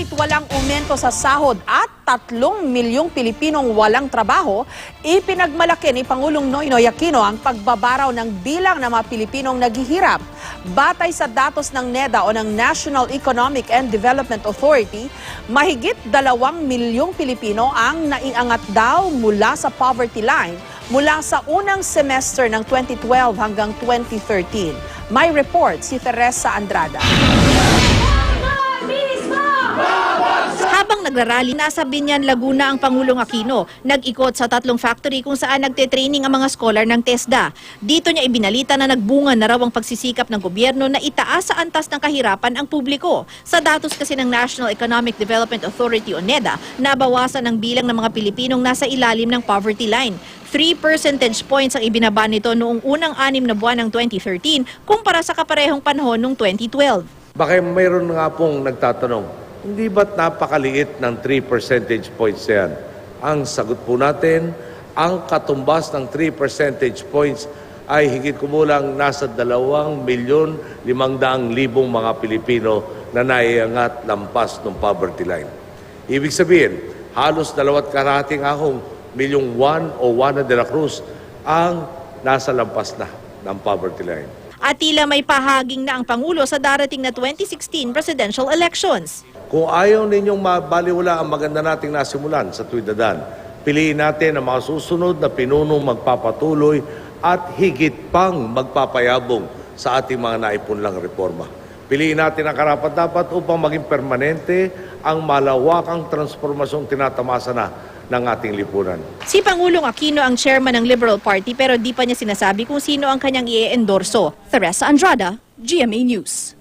Kahit walang aumento sa sahod at 3 milyong Pilipinong walang trabaho, ipinagmalaki ni Pangulong Noynoy Aquino ang pagbabaraw ng bilang ng mga Pilipinong naghihirap. Batay sa datos ng NEDA o ng National Economic and Development Authority, mahigit 2 milyong Pilipino ang naiangat daw mula sa poverty line mula sa unang semester ng 2012 hanggang 2013. May report si Teresa Andrada. Habang nagrarally, nasa Binyan, Laguna ang Pangulong Aquino. Nag-ikot sa 3 factory kung saan nagte-training ang mga scholar ng TESDA. Dito niya ibinalita na nagbunga na raw ang pagsisikap ng gobyerno na itaas sa antas ng kahirapan ang publiko. Sa datos kasi ng National Economic Development Authority o NEDA, nabawasan ang bilang ng mga Pilipinong nasa ilalim ng poverty line. 3 percentage points ang ibinaba nito noong unang 6 na buwan ng 2013 kumpara sa kaparehong panahon noong 2012. Baka mayroon nga pong nagtatanong, hindi ba't napakaliit ng 3 percentage points yan? Ang sagot po natin, ang katumbas ng 3 percentage points ay higit kumulang nasa 2,500,000 mga Pilipino na naiangat lampas ng poverty line. Ibig sabihin, halos 2,2 milyong Juan o Juana de la Cruz ang nasa lampas na ng poverty line. At tila may pahaging na ang Pangulo sa darating na 2016 presidential elections. Kung ayaw ninyong mabaliwala ang maganda nating nasimulan sa tuwid na daan, piliin natin ang mga susunod na pinunong magpapatuloy at higit pang magpapayabong sa ating mga naipunlang reforma. Piliin natin ang karapat-dapat upang maging permanente ang malawakang transformasyong tinatamasa na ng ating lipunan. Si Pangulong Aquino ang chairman ng Liberal Party pero di pa niya sinasabi kung sino ang kanyang i-endorso. Teresa Andrada, GMA News.